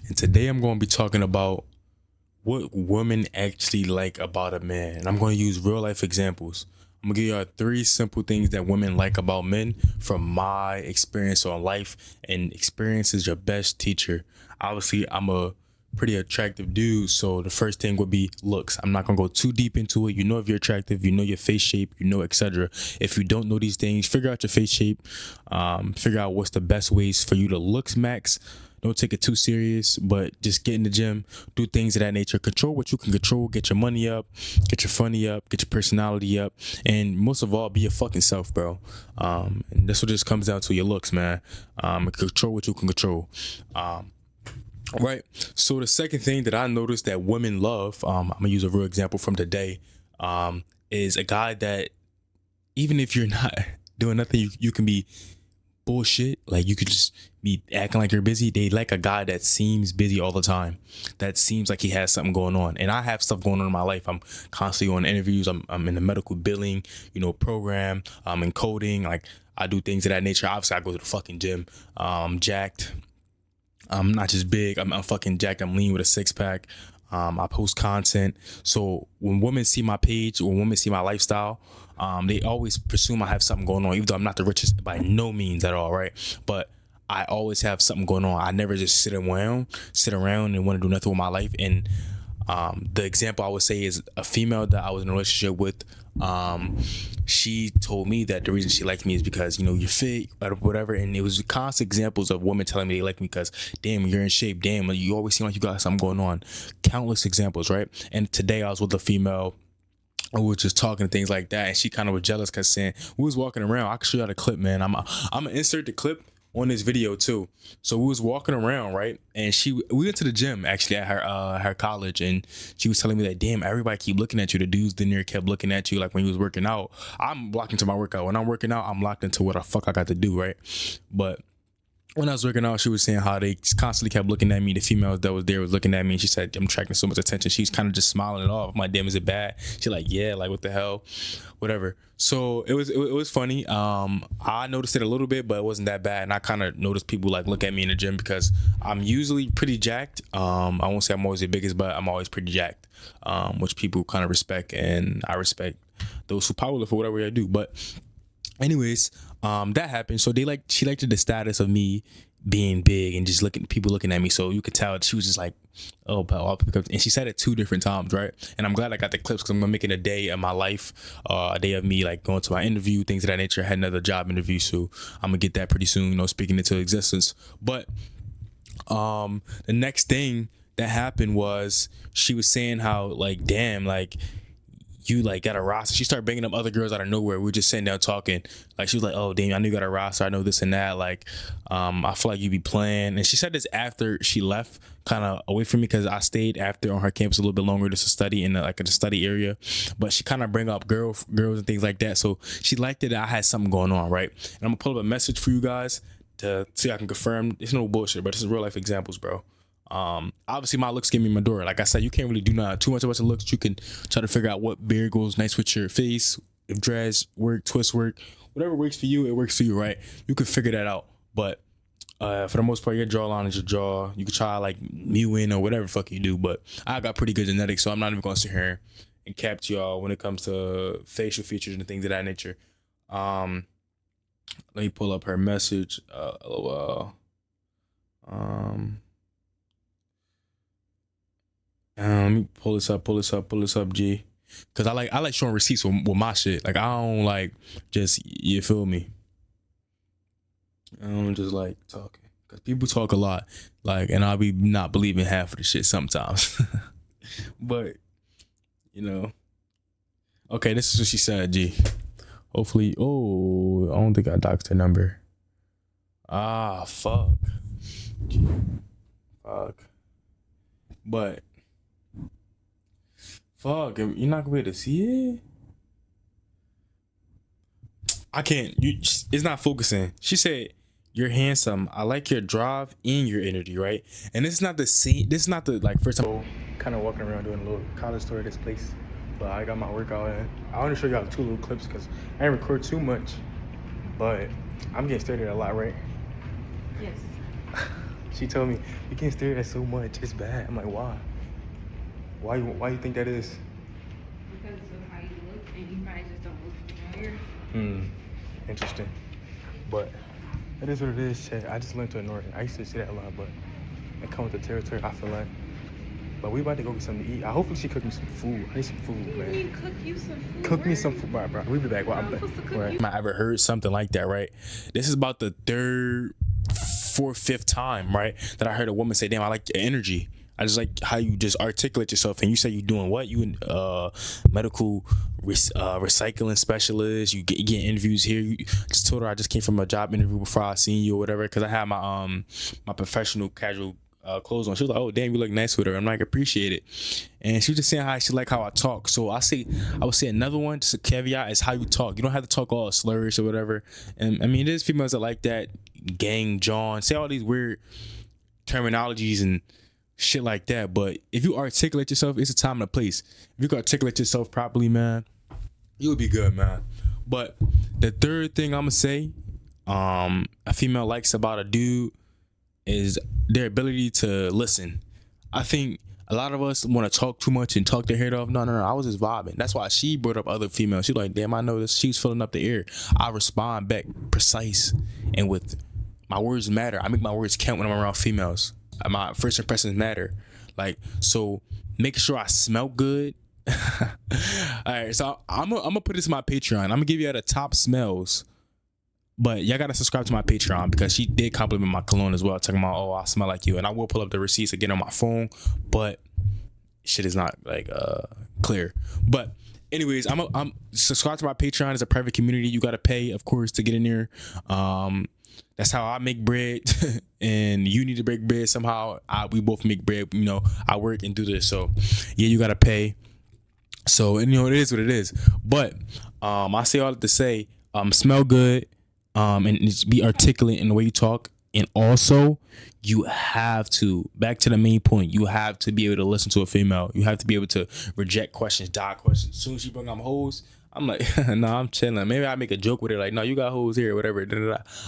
and today I'm going to be talking about what women actually like about a man. And I'm going to use real life examples. I'm going to give y'all three simple things that women like about men from my experience on life, and experience is your best teacher. Obviously, I'm a pretty attractive dude, so the first thing would be looks. I'm not gonna go too deep into it. You know if you're attractive, you know your face shape, you know, etc. If you don't know these things, figure out your face shape. Figure out what's the best ways for you to looks max. Don't take it too serious, but just get in the gym, do things of that nature. Control what you can control. Get your money up, get your funny up, get your personality up, and most of all, be your fucking self, bro. And that's what just comes down to, your looks, man. Control what you can control. Right. So the second thing that I noticed that women love, I'm gonna use a real example from today, is a guy that, even if you're not doing nothing, you can be bullshit. Like, you could just be acting like you're busy. They like a guy that seems busy all the time, that seems like he has something going on. And I have stuff going on in my life. I'm constantly on interviews. I'm in the medical billing, program. I'm in coding. Like, I do things of that nature. Obviously, I go to the fucking gym. I'm jacked. I'm not just big. I'm fucking jacked. I'm lean with a six pack. I post content. So when women see my page, when women see my lifestyle, they always presume I have something going on, even though I'm not the richest by no means at all, right? But I always have something going on. I never just sit around and want to do nothing with my life. And the example I would say is a female that I was in a relationship with. She told me that the reason she liked me is because, you're fit, whatever. And it was constant examples of women telling me they like me because, damn, you're in shape. Damn, you always seem like you got something going on. Countless examples, right? And today I was with a female. We were just talking things like that, and she kind of was jealous because saying we was walking around. I can show you the clip, man. I'm gonna insert the clip on this video too. So we was walking around, right? And we went to the gym actually at her college, and she was telling me that, damn, everybody keep looking at you. The dudes in there kept looking at you, like when you was working out. I'm locked into my workout. When I'm working out, I'm locked into what the fuck I got to do, right? But when I was working out, she was saying how they constantly kept looking at me. The females that was there was looking at me, and she said, I'm attracting so much attention. She's kind of just smiling it off. I'm like, damn, is it bad? She's like, yeah, like, what the hell? Whatever. So it was funny. I noticed it a little bit, but it wasn't that bad. And I kind of noticed people like look at me in the gym because I'm usually pretty jacked. I won't say I'm always the biggest, but I'm always pretty jacked, which people kind of respect, and I respect those who powerlift for whatever I do. But anyways, that happened. So she liked the status of me being big and just people looking at me. So you could tell she was just like, oh, pal. And she said it two different times, right? And I'm glad I got the clips because I'm gonna make it a day of my life, a day of me like going to my interview, things of that nature. I had another job interview, so I'm gonna get that pretty soon, speaking into existence. But the next thing that happened was she was saying how, like, damn, like, you like got a roster. She started bringing up other girls out of nowhere. We were just sitting down talking. Like, she was like, oh, damn, I knew you got a roster. I know this and that. Like, I feel like you be playing. And she said this after she left kind of away from me, because I stayed after on her campus a little bit longer just to study in the study area. But she kind of bring up girls and things like that. So she liked it that I had something going on, right? And I'm gonna pull up a message for you guys to see if I can confirm. It's no bullshit, but this is real life examples, bro. Obviously my looks get me in my door. Like I said, you can't really do not too much about the looks. You can try to figure out what beard goes nice with your face, if dreads work, twist work, whatever works for you, it works for you, right? You can figure that out. But for the most part, your jawline is your jaw. You can try like mewing or whatever the fuck you do, but I got pretty good genetics, so I'm not even gonna sit here and cap to y'all when it comes to facial features and things of that nature. Let me pull up her message. LOL. Let me pull this up, G. Cause I like showing receipts with my shit. Like, I don't like just, you feel me? I don't just like talking. Cause people talk a lot. Like, and I'll be not believing half of the shit sometimes. But, Okay, this is what she said, G. Hopefully, I don't think I doxed her number. Fuck. G. Fuck. But fuck, you're not gonna be able to see it? I can't. It's not focusing. She said, you're handsome. I like your drive and your energy, right? And this is not the same. This is not the like first time. Kind of walking around doing a little college tour of this place. But I got my workout in. I want to show y'all two little clips because I didn't record too much. But I'm getting started a lot, right? Yes. She told me, you can't stare at that so much. It's bad. I'm like, why? Why you think that is? Because of how you look, and you probably just don't look familiar. Interesting. But it is what it is, shit. I just learned to ignore it. I used to say that a lot, but it comes with the territory, I feel like. But we about to go get something to eat. Hopefully she cook me some food. I need some food, man. You mean cook you some food? Cook me some food, bro. We'll be back. Well, I'm back. Right. I ever heard something like that, right? This is about the third, fourth, fifth time, right, that I heard a woman say, "Damn, I like your energy. I just like how you just articulate yourself." And you say you're doing what? You medical recycling specialist. You get interviews here. You just told her I just came from a job interview before I seen you or whatever, because I had my my professional casual clothes on. She was like, "Oh damn, you look nice with her." I'm like, "Appreciate it." And she was just saying how she like how I talk. So I would say another one, just a caveat, is how you talk. You don't have to talk all slurs or whatever. And I mean, there's females that like that, gang John, say all these weird terminologies and shit like that. But if you articulate yourself, it's a time and a place. If you can articulate yourself properly, man, you'll be good, man. But the third thing I'm gonna say, a female likes about a dude is their ability to listen. I think a lot of us want to talk too much and talk their head off. No, I was just vibing. That's why she brought up other females. She was like, damn, I know this. She's filling up the air. I respond back precise, and with my words matter. I make my words count when I'm around females. My first impressions matter. Like, so making sure I smell good. All right, so I'm gonna put this in my Patreon. I'm gonna give you the top smells. But y'all gotta subscribe to my Patreon, because she did compliment my cologne as well, talking about, oh, I smell like you. And I will pull up the receipts again on my phone, but shit is not like clear. But anyways, I'm subscribe to my Patreon. It's a private community. You gotta pay, of course, to get in there. That's how I make bread, and you need to break bread somehow. We both make bread. You know, I work and do this, so yeah, you gotta pay. So, and you know, it is what it is. But I say all that to say, smell good. And just be articulate in the way you talk. And also, you have to, back to the main point, you have to be able to listen to a female. You have to be able to reject questions, dodge questions. As soon as she bring up hoes, I'm like, nah, I'm chilling. Maybe I make a joke with her, like, no, you got hoes here, or whatever.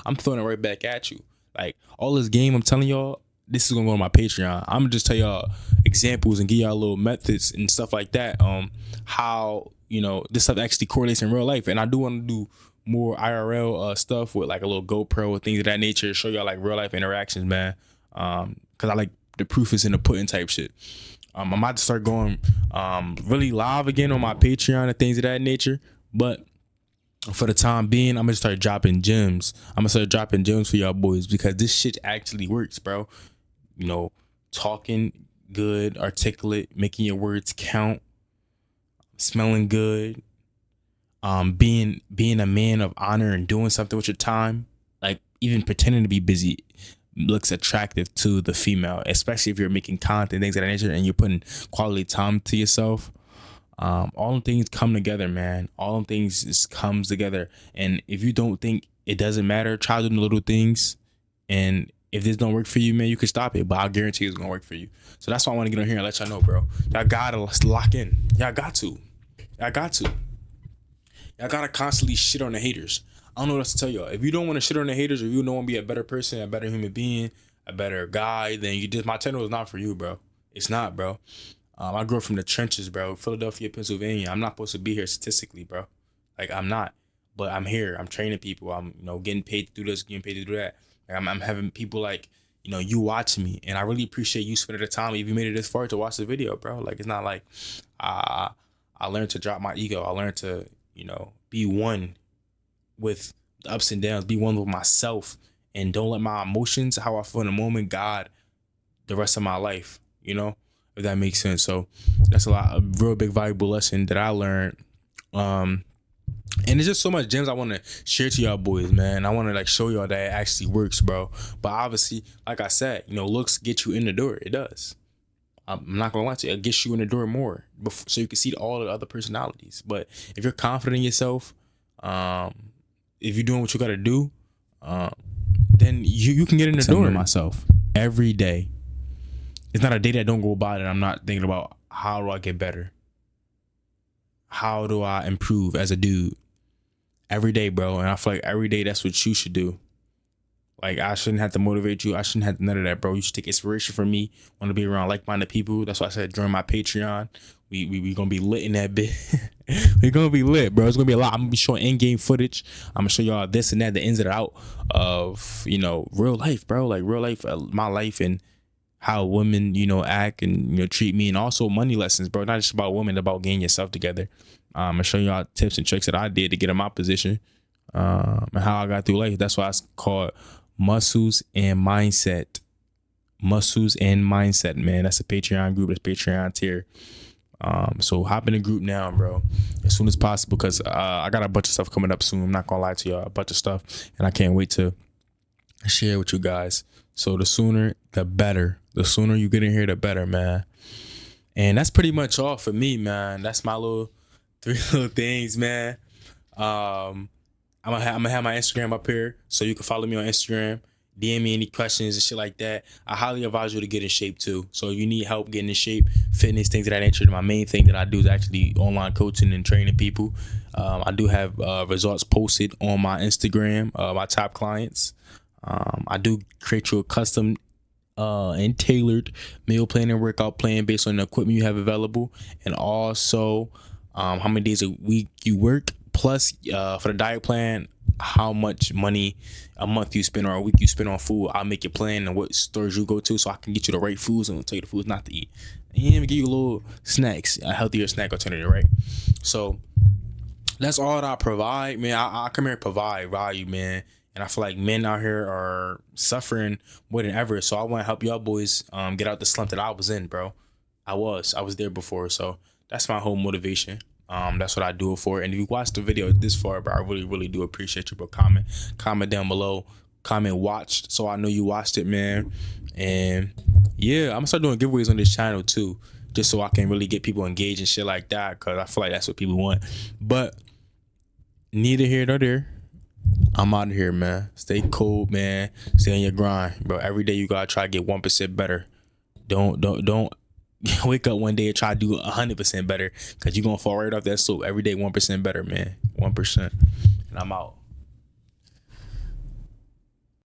I'm throwing it right back at you. Like, all this game I'm telling y'all, this is gonna go on my Patreon. I'm gonna just tell y'all examples and give y'all little methods and stuff like that. How, you know, this stuff actually correlates in real life. And I do want to do more IRL stuff with like a little GoPro and things of that nature, show y'all like real life interactions, man. Cause I like the proof is in the pudding type shit. I'm about to start going really live again on my Patreon and things of that nature. But for the time being, I'm gonna start dropping gems. I'm gonna start dropping gems for y'all boys, because this shit actually works, bro. You know, talking good, articulate, making your words count, smelling good. Being a man of honor and doing something with your time, like even pretending to be busy, looks attractive to the female, especially if you're making content, things of that nature, and you're putting quality time to yourself. All the things come together, man. All the things just comes together. And if you don't think it doesn't matter, try doing the little things. And if this don't work for you, man, you can stop it. But I guarantee it's gonna work for you. So that's why I want to get on here and let y'all know, bro. Y'all gotta lock in. Y'all got to. Y'all gotta constantly shit on the haters. I don't know what else to tell y'all. If you don't want to shit on the haters, or if you don't want to be a better person, a better human being, a better guy, then my channel is not for you, bro. It's not, bro. I grew up from the trenches, bro. Philadelphia, Pennsylvania. I'm not supposed to be here statistically, bro. Like, I'm not. But I'm here. I'm training people. I'm, getting paid to do this, getting paid to do that. Like, I'm having people like, you watching me. And I really appreciate you spending the time, if you made it this far, to watch the video, bro. Like, it's not like I learned to drop my ego. I learned to, be one with the ups and downs, be one with myself, and don't let my emotions, how I feel in the moment, guide the rest of my life, if that makes sense. So that's a real big valuable lesson that I learned. And there's just so much gems I want to share to y'all boys, man. I want to like show y'all that it actually works, bro. But obviously, like I said, looks get you in the door. It does. I'm not gonna lie to you, it gets you in the door more, so you can see all the other personalities. But if you're confident in yourself, if you're doing what you gotta do, then you can get in the door. Myself every day. It's not a day that don't go by that I'm not thinking about, how do I get better? How do I improve as a dude? Every day, bro. And I feel like every day that's what you should do. Like, I shouldn't have to motivate you. I shouldn't have none of that, bro. You should take inspiration from me. Want to be around like-minded people. That's why I said join my Patreon. We gonna be lit in that bit. We gonna be lit, bro. It's gonna be a lot. I'm gonna be showing in-game footage. I'm gonna show y'all this and that, the ins and out of, you know, real life, bro. Like real life, my life, and how women, you know, act and, you know, treat me, and also money lessons, bro. Not just about women, about getting yourself together. I'm gonna show y'all tips and tricks that I did to get in my position, and how I got through life. That's why it's called Muscles and Mindset. Muscles and Mindset, man. That's a Patreon group. That's Patreon tier. So hop in the group now, bro, as soon as possible, because I got a bunch of stuff coming up soon. I'm not gonna lie to y'all, a bunch of stuff, and I can't wait to share with you guys. So the sooner the better. The sooner you get in here, the better, man. And that's pretty much all for me, man. That's my little 3 little things, man. I'm gonna have my Instagram up here, so you can follow me on Instagram. DM me any questions and shit like that. I highly advise you to get in shape too. So if you need help getting in shape, fitness, things of that nature, my main thing that I do is actually online coaching and training people. I do have results posted on my Instagram, my top clients. I do create you a custom and tailored meal plan and workout plan based on the equipment you have available, and also how many days a week you work, plus for the diet plan, how much money a month you spend or a week you spend on food. I'll make your plan and what stores you go to, so I can get you the right foods and tell you the foods not to eat, and even give you a little snacks, a healthier snack alternative, right? So that's all that I provide, man. I come here to provide value, man. And I feel like men out here are suffering more than ever. So I want to help y'all boys get out the slump that I was in, bro. I was there before. So that's my whole motivation. That's what I do it for. And if you watched the video this far, bro, I really, really do appreciate you, bro. Comment down below. Comment watched, so I know you watched it, man. And yeah, I'm gonna start doing giveaways on this channel too, just so I can really get people engaged and shit like that, because I feel like that's what people want. But neither here nor there. I'm out of here, man. Stay cool, man. Stay on your grind, bro. Every day you gotta try to get 1% better. Don't wake up one day and try to do 100% better, because you're gonna fall right off that slope. Every day 1% better, man. 1%. And I'm out.